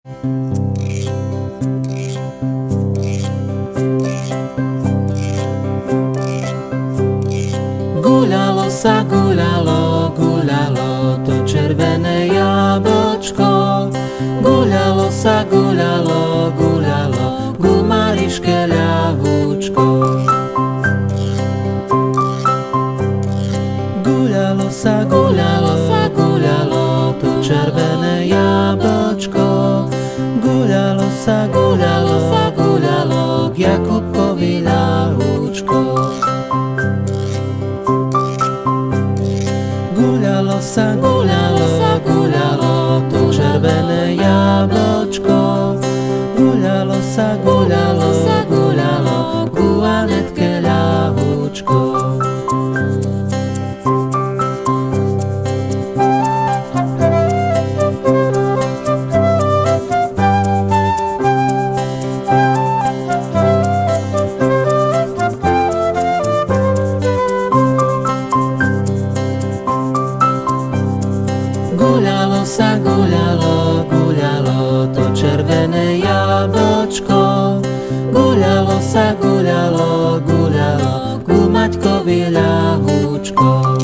Guľalo sa, guľalo, guľalo to červené jablčko. Guľalo sa, guľalo, guľalo ku Mariške ľahúčko. Guľalo sa, guľalo, guľalo to červené jablčko. Guľalo sa, guľalo, guľalo k Jakubkovi ľahúčko. Guľalo sa, guľalo, guľalo to červené jablčko. Guľalo sa, guľalo, guľalo ku Anetke ľahúčko. Guľalo sa, guľalo, guľalo to červené jablčko. Guľalo sa, guľalo, guľalo ku Maťkovi ľahúčko.